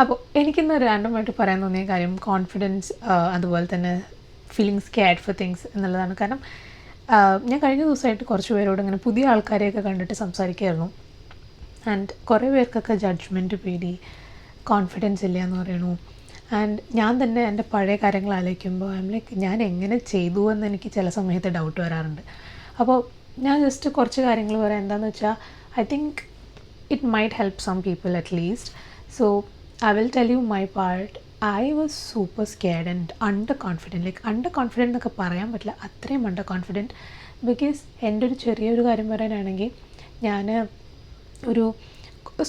അപ്പോൾ എനിക്കിന്ന് റാൻഡമായിട്ട് പറയാൻ തോന്നിയ കാര്യം കോൺഫിഡൻസ്, അതുപോലെ തന്നെ ഫീലിംഗ് സ്കെയർഡ് ഫോർ തിങ്സ് എന്നുള്ളതാണ്. കാരണം ഞാൻ കഴിഞ്ഞ ദിവസമായിട്ട് കുറച്ച് പേരോട് ഇങ്ങനെ പുതിയ ആൾക്കാരെയൊക്കെ കണ്ടിട്ട് സംസാരിക്കുമായിരുന്നു. ആൻഡ് കുറേ പേർക്കൊക്കെ ജഡ്ജ്മെൻറ്റ് പേടി, കോൺഫിഡൻസ് ഇല്ല എന്ന് പറയണു. ആൻഡ് ഞാൻ തന്നെ എൻ്റെ പഴയ കാര്യങ്ങൾ ആലോചിക്കുമ്പോൾ ഞാൻ എങ്ങനെ ചെയ്തു എന്ന് എനിക്ക് ചില സമയത്ത് ഡൗട്ട് വരാറുണ്ട്. അപ്പോൾ ഞാൻ ജസ്റ്റ് കുറച്ച് കാര്യങ്ങൾ പറയാം. എന്താണെന്ന് വെച്ചാൽ I think it might help some people at least. So I will tell you my part. I was super scared and underconfident. Like underconfident എന്നൊക്കെ പറയാൻ പറ്റില്ല, അത്രയും underconfident. ബിക്കോസ് എൻ്റെ ഒരു ചെറിയൊരു കാര്യം പറയാനാണെങ്കിൽ, ഞാൻ ഒരു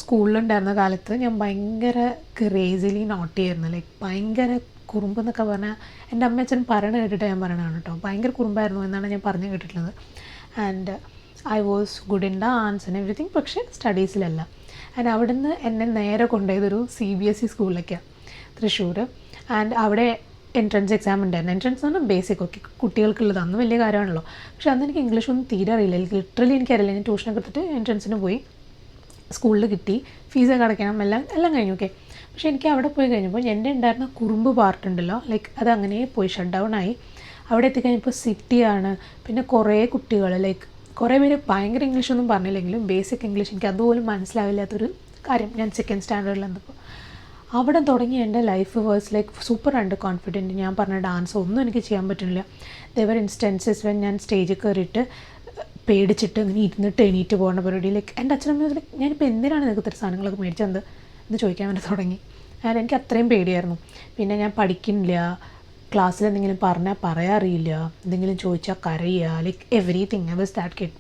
സ്കൂളിലുണ്ടായിരുന്ന കാലത്ത് ഞാൻ ഭയങ്കര ക്രേസിലി നോട്ടി ആയിരുന്നു. ലൈക്ക് ഭയങ്കര കുറുമ്പ് എന്നൊക്കെ പറഞ്ഞാൽ എൻ്റെ അമ്മയച്ഛൻ പറയണ കേട്ടിട്ട് ഞാൻ പറയണതാണ് കേട്ടോ. ഭയങ്കര കുറുമ്പായിരുന്നു എന്നാണ് ഞാൻ പറഞ്ഞു കേട്ടിട്ടുള്ളത്. And I was good in dance and everything. പക്ഷേ സ്റ്റഡീസിലല്ല. ആൻഡ് അവിടുന്ന് എന്നെ നേരെ കൊണ്ടുപോയതൊരു CBSE സ്കൂളിലേക്കാണ്, തൃശ്ശൂർ. ആൻഡ് അവിടെ എൻട്രൻസ് എക്സാം ഉണ്ടായിരുന്നു. എൻട്രൻസ് എന്ന് പറഞ്ഞാൽ ബേസിക് ഒക്കെ കുട്ടികൾക്കുള്ളത്, അന്ന് വലിയ കാര്യമാണല്ലോ. പക്ഷേ അന്ന് എനിക്ക് ഇംഗ്ലീഷൊന്നും തീരെ അറിയില്ല. ലിറ്ററലി എനിക്കറിയില്ല. ഞാൻ ട്യൂഷനൊക്കെ എടുത്തിട്ട് എൻട്രൻസിന് പോയി, സ്കൂളിൽ കിട്ടി, ഫീസൊക്കെ അടയ്ക്കണം, എല്ലാം കഴിഞ്ഞു. ഓക്കെ. പക്ഷേ എനിക്ക് അവിടെ പോയി കഴിഞ്ഞപ്പോൾ എൻ്റെ ഉണ്ടായിരുന്ന കുറുമ്പ് പാർട്ടുണ്ടല്ലോ, ലൈക്ക് അത് അങ്ങനെ പോയി ഷട്ട് ഡൗൺ ആയി. അവിടെ എത്തിക്കഴിഞ്ഞപ്പോൾ സിറ്റിയാണ്. പിന്നെ കുറേ കുട്ടികൾ, ലൈക്ക് കുറേ പേര് ഭയങ്കര ഇംഗ്ലീഷൊന്നും പറഞ്ഞില്ലെങ്കിലും ബേസിക് ഇംഗ്ലീഷ് എനിക്ക് അതുപോലും മനസ്സിലാവില്ലാത്തൊരു കാര്യം. ഞാൻ സെക്കൻഡ് സ്റ്റാൻഡേർഡിൽ വന്നപ്പോൾ അവിടെ തുടങ്ങി എൻ്റെ life was like super under confident. ഞാൻ പറഞ്ഞ ഡാൻസ് ഒന്നും എനിക്ക് ചെയ്യാൻ പറ്റുന്നില്ല. ദേവർ ഇൻസ്റ്റൻസസ് വെൻ ഞാൻ സ്റ്റേജിൽ കയറിയിട്ട് പേടിച്ചിട്ട് ഇങ്ങനെ ഇരുന്നിട്ട് എണീറ്റ് പോകുന്ന പരിപാടി. ലൈക്ക് എൻ്റെ അച്ഛനമ്മ ലൈക്ക് ഞാനിപ്പോൾ എന്തിനാണ് നിങ്ങൾക്ക് ഇത്ര സാധനങ്ങളൊക്കെ മേടിച്ചത് എന്ന് ചോദിക്കാൻ വേണ്ടി തുടങ്ങി. കാരണം എനിക്ക് അത്രയും പേടിയായിരുന്നു. പിന്നെ ഞാൻ പഠിക്കുന്നില്ല, ക്ലാസ്സിൽ എന്തെങ്കിലും പറഞ്ഞാൽ പറയാറിയില്ല, എന്തെങ്കിലും ചോദിച്ചാൽ കരയുക, like everything. I was that kid.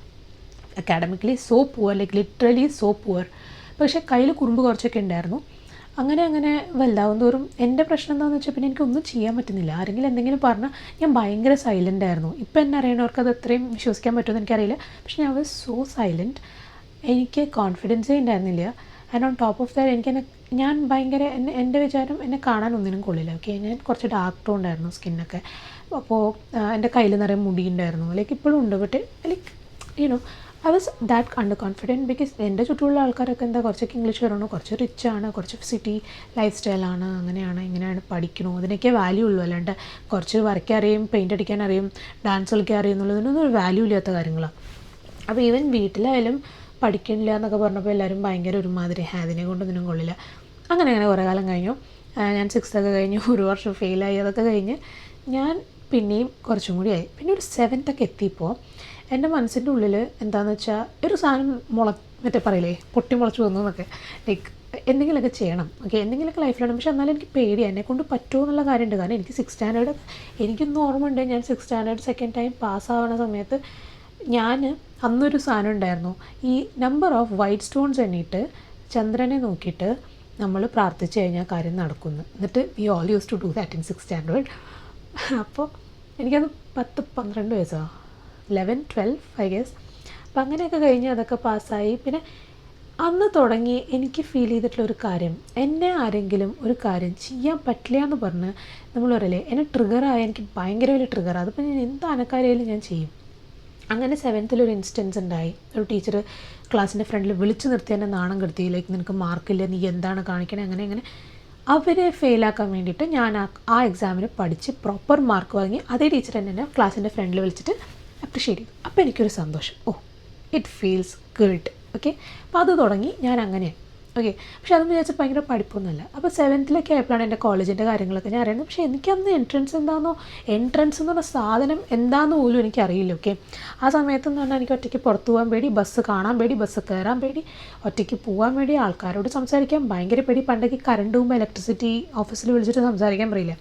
Academically so poor, like literally so poor. പക്ഷേ കയ്യിൽ കുറുമ്പ് കുറച്ചൊക്കെ ഉണ്ടായിരുന്നു. അങ്ങനെ വലുതാവും തോറും എൻ്റെ പ്രശ്നം എന്താണെന്ന് വെച്ചാൽ പിന്നെ എനിക്കൊന്നും ചെയ്യാൻ പറ്റുന്നില്ല. ആരെങ്കിലും എന്തെങ്കിലും പറഞ്ഞാൽ ഞാൻ ഭയങ്കര സൈലൻ്റ് ആയിരുന്നു. ഇപ്പം എന്നെ അറിയണവർക്ക് അത് അത്രയും വിശ്വസിക്കാൻ പറ്റുമെന്ന് എനിക്കറിയില്ല. പക്ഷേ ഞാൻ വാസ് സോ സൈലൻറ്റ്. എനിക്ക് കോൺഫിഡൻസേ ഉണ്ടായിരുന്നില്ല. And on top of that ഞാൻ ഭയങ്കര എൻ്റെ വിചാരം എന്നെ കാണാൻ ഒന്നിനും കൊള്ളില്ല. ഓക്കെ. ഞാൻ കുറച്ച് ഡാർക്ക് ടോൺ ഉണ്ടായിരുന്നു സ്കിന്നൊക്കെ. അപ്പോൾ എൻ്റെ കയ്യിൽ നിറയെ മുടി ഉണ്ടായിരുന്നു. ലൈക്ക് ഇപ്പോഴും ഉണ്ട്. But like you know I was that under confident. Because എൻ്റെ ചുറ്റുമുള്ള ആൾക്കാരൊക്കെ എന്താ കുറച്ചൊക്കെ ഇംഗ്ലീഷ് പറയണു, കുറച്ച് റിച്ചാണ്, കുറച്ച് സിറ്റി ലൈഫ് സ്റ്റൈലാണ്, അങ്ങനെയാണ് ഇങ്ങനെയാണ്, പഠിക്കണു, അതിനൊക്കെ വാല്യൂ ഉള്ളൂ. അല്ലാണ്ട് കുറച്ച് വരയ്ക്കാൻ അറിയും, പെയിൻ്റ് അടിക്കാൻ അറിയും, ഡാൻസ് കളിക്കാൻ അറിയും എന്നുള്ളതിനൊന്നും ഒരു വാല്യൂ ഇല്ലാത്ത കാര്യങ്ങളാണ്. അപ്പോൾ ഈവൻ വീട്ടിലായാലും പഠിക്കണില്ല എന്നൊക്കെ പറഞ്ഞപ്പോൾ എല്ലാവരും ഭയങ്കര ഒരുമാതിരി അതിനെ കൊണ്ടൊന്നിനും കൊള്ളില്ല. അങ്ങനെ കുറേ കാലം കഴിഞ്ഞു. ഞാൻ 6th ഒക്കെ കഴിഞ്ഞു, ഒരു വർഷം ഫെയിലായി. അതൊക്കെ കഴിഞ്ഞ് ഞാൻ പിന്നെയും കുറച്ചും കൂടി ആയി. പിന്നെ ഒരു 7th ഒക്കെ എത്തിയപ്പോൾ എൻ്റെ മനസ്സിൻ്റെ ഉള്ളിൽ എന്താണെന്ന് വെച്ചാൽ ഒരു സാധനം മറ്റേ പറയില്ലേ പൊട്ടി മുളച്ച് വന്നു എന്നൊക്കെ. ലൈക്ക് എന്തെങ്കിലുമൊക്കെ ചെയ്യണം, ഓക്കെ, എന്തെങ്കിലുമൊക്കെ ലൈഫിലാണ്. പക്ഷെ എന്നാലും എനിക്ക് പേടിയാണ്, എന്നെക്കൊണ്ട് പറ്റുമോ എന്നുള്ള കാര്യമുണ്ട്. കാരണം എനിക്ക് 6th സ്റ്റാൻഡേർഡ് എനിക്കൊന്നും ഓർമ്മ ഉണ്ട്. ഞാൻ 6th സ്റ്റാൻഡേർഡ് സെക്കൻഡ് ടൈം പാസ്സാവുന്ന സമയത്ത് ഞാൻ അന്നൊരു സാധനം ഉണ്ടായിരുന്നു. ഈ നമ്പർ ഓഫ് വൈറ്റ് സ്റ്റോൺസ് എണ്ണീട്ട് ചന്ദ്രനെ നോക്കിയിട്ട് നമ്മൾ പ്രാർത്ഥിച്ചു കഴിഞ്ഞാൽ കാര്യം നടക്കുന്നു. എന്നിട്ട് we all use to do that in 6th standard. അപ്പോൾ എനിക്കത് 10-12 വയസ്സാണ്, 11-12 ഐ ഗെസ്. അപ്പം അങ്ങനെയൊക്കെ കഴിഞ്ഞ് അതൊക്കെ പാസ്സായി. പിന്നെ അന്ന് തുടങ്ങി എനിക്ക് ഫീൽ ചെയ്തിട്ടുള്ളൊരു കാര്യം, എന്നെ ആരെങ്കിലും ഒരു കാര്യം ചെയ്യാൻ പറ്റില്ല എന്ന് പറഞ്ഞ് നമ്മൾ പറയില്ലേ, എന്നെ ട്രിഗറായ എനിക്ക് ഭയങ്കര വലിയ ട്രിഗറാണ്. അതിപ്പോൾ ഞാൻ എന്ത് അനക്കാരെയാലും ഞാൻ ചെയ്യും. അങ്ങനെ 7th ഒരു ഇൻസ്റ്റൻസ് ഉണ്ടായി. ഒരു ടീച്ചർ ക്ലാസ്സിൻ്റെ ഫ്രണ്ടിൽ വിളിച്ചു നിർത്തി എന്നെ നാണം കെടുത്തി. ലൈക്ക് നിനക്ക് മാർക്കില്ല, നീ എന്താണ് കാണിക്കണേ, അങ്ങനെ അവരെ ഫെയിലാക്കാൻ വേണ്ടിയിട്ട് ഞാൻ ആ എക്സാമിന് പഠിച്ച് പ്രോപ്പർ മാർക്ക് വാങ്ങി അതേ ടീച്ചർ എന്നെ ക്ലാസ്സിൻ്റെ ഫ്രണ്ടിൽ വിളിച്ചിട്ട് അപ്രിഷ്യേറ്റ് ചെയ്തു. അപ്പോൾ എനിക്കൊരു സന്തോഷം, ഇറ്റ് ഫീൽസ് ഗുഡ്. ഓക്കെ. അപ്പോൾ അത് തുടങ്ങി ഞാൻ അങ്ങനെയാണ്. ഓക്കെ. പക്ഷെ അതെന്ന് വിചാരിച്ചാൽ ഭയങ്കര പഠിപ്പൊന്നുമല്ല. അപ്പോൾ 7th ആയപ്പോഴാണ് എൻ്റെ കോളേജിൻ്റെ കാര്യങ്ങളൊക്കെ ഞാൻ അറിയുന്നത്. പക്ഷേ എനിക്കന്ന് എൻട്രൻസ് എന്ന് പറഞ്ഞ സാധനം എന്താണെന്ന് പോലും എനിക്കറിയില്ല. ഓക്കെ. ആ സമയത്തെന്ന് പറഞ്ഞാൽ എനിക്ക് ഒറ്റയ്ക്ക് പുറത്ത് പോകാൻ പേടി, ബസ് കാണാൻ പേടി, ബസ് കയറാൻ പേടി, ഒറ്റയ്ക്ക് പോകാൻ പേടി, ആൾക്കാരോട് സംസാരിക്കാൻ ഭയങ്കര പേടി. പണ്ടൊക്കെ കറണ്ട് പോകുമ്പോൾ ഇലക്ട്രിസിറ്റി ഓഫീസിൽ വിളിച്ചിട്ട് സംസാരിക്കാൻ പറയില്ല.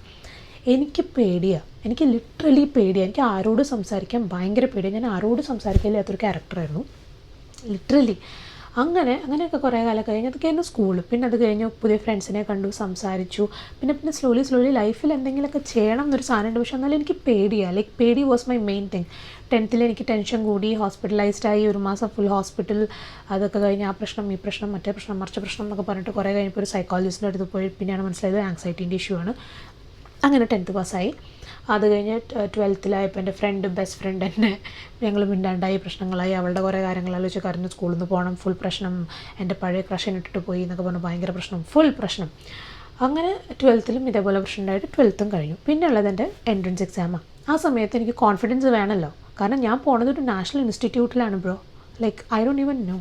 എനിക്ക് പേടിയാണ്, എനിക്ക് ലിറ്ററലി പേടിയാണ്. എനിക്ക് ആരോട് സംസാരിക്കാൻ ഭയങ്കര പേടിയാണ്. ഞാൻ ആരോട് സംസാരിക്കില്ലാത്തൊരു ക്യാരക്ടറായിരുന്നു ലിറ്ററലി. അങ്ങനെയൊക്കെ കുറേ കാലം കഴിഞ്ഞ് അതൊക്കെയായിരുന്നു സ്കൂൾ. പിന്നെ അത് കഴിഞ്ഞ് പുതിയ ഫ്രണ്ട്സിനെ കണ്ടു, സംസാരിച്ചു. പിന്നെ സ്ലോലി ലൈഫിൽ എന്തെങ്കിലുമൊക്കെ ചെയ്യണം എന്നൊരു സാധനമുണ്ട്. പക്ഷെ എന്നാലും എനിക്ക് പേടിയാണ്. ലൈക്ക് പേടി was my main thing. 10th എനിക്ക് ടെൻഷൻ കൂടി, ഹോസ്പിറ്റലൈസ്ഡായി, ഒരു മാസം ഫുൾ ഹോസ്പിറ്റൽ. അതൊക്കെ കഴിഞ്ഞ് ആ പ്രശ്നം, ഈ പ്രശ്നം, മറ്റേ പ്രശ്നം, മറിച്ച പ്രശ്നം എന്നൊക്കെ പറഞ്ഞിട്ട് കുറേ കഴിഞ്ഞപ്പോൾ ഒരു സൈക്കോളജിസ്റ്റിൻ്റെ അടുത്ത് പോയി പിന്നെയാണ് മനസ്സിലായത് ആങ്സൈറ്റീൻ്റെ ഇഷ്യൂ ആണ്. അങ്ങനെ 10th പാസ്സായി. അത് കഴിഞ്ഞ് 12th എൻ്റെ ബെസ്റ്റ് ഫ്രണ്ട് എന്നെ ഞങ്ങൾ മിണ്ടാണ്ടായി, പ്രശ്നങ്ങളായി. അവളുടെ കുറേ കാര്യങ്ങളാലോചിച്ച് കരഞ്ഞു, സ്കൂളിൽ നിന്ന് പോകണം, ഫുൾ പ്രശ്നം, എൻ്റെ പഴയ ക്രഷിനെ ഇട്ടിട്ട് പോയി എന്നൊക്കെ പറഞ്ഞ് ഭയങ്കര പ്രശ്നം, ഫുൾ പ്രശ്നം. അങ്ങനെ 12th ഇതേപോലെ പ്രശ്നം ഉണ്ടായിട്ട് 12th കഴിഞ്ഞു. പിന്നെ ഉള്ളത് എൻ്റെ എൻട്രൻസ് എക്സാമാണ്. ആ സമയത്ത് എനിക്ക് കോൺഫിഡൻസ് വേണമല്ലോ, കാരണം ഞാൻ പോണത് ഒരു നാഷണൽ ഇൻസ്റ്റിറ്റ്യൂട്ടിലാണ് bro. Like I don't even know.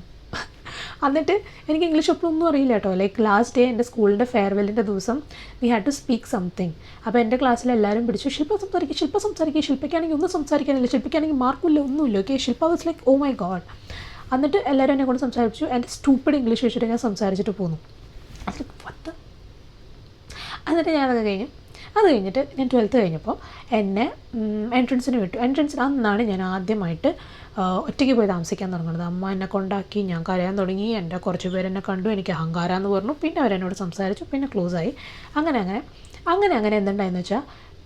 എന്നിട്ട് എനിക്ക് ഇംഗ്ലീഷ് ഒന്നും അറിയില്ല കേട്ടോ. ലൈക്ക് ലാസ്റ്റ് ഡേ എൻ്റെ സ്കൂളിൻ്റെ ഫെയർവെല്ലിൻ്റെ ദിവസം we had to speak something. അപ്പോൾ എൻ്റെ ക്ലാസ്സിൽ എല്ലാവരും പിടിച്ചു ശില്പ സംസാരിക്കുക. ശില്പയ്ക്കാണെങ്കിൽ ഒന്നും സംസാരിക്കാനില്ല, ശില്പയ്ക്കാണെങ്കിൽ മാർക്കില്ല, ഒന്നുമില്ല. Okay, Shilpa was like oh my god. എന്നിട്ട് എല്ലാവരും എന്നെ കൊണ്ട് സംസാരിച്ചു. എൻ്റെ സ്റ്റൂപ്പിഡ് ഇംഗ്ലീഷ് വെച്ചിട്ട് ഞാൻ സംസാരിച്ചിട്ട് പോന്നു. അത് പത്ത്. എന്നിട്ട് ഞാനത് കഴിഞ്ഞു. അത് കഴിഞ്ഞിട്ട് ഞാൻ 12th കഴിഞ്ഞപ്പോൾ എന്നെ എൻട്രൻസിന് വിട്ടു. എൻട്രൻസിന് അന്നാണ് ഞാൻ ആദ്യമായിട്ട് ഒറ്റയ്ക്ക് പോയി താമസിക്കാൻ തുടങ്ങുന്നത്. അമ്മ എന്നെ കൊണ്ടാക്കി, ഞാൻ കരയാൻ തുടങ്ങി. എൻ്റെ കുറച്ച് പേരെന്നെ കണ്ടു, എനിക്ക് അഹങ്കാരമെന്ന് പറഞ്ഞു. പിന്നെ അവരെന്നോട് സംസാരിച്ചു, പിന്നെ ക്ലോസായി. അങ്ങനെ എന്തുണ്ടായെന്ന് വെച്ചാൽ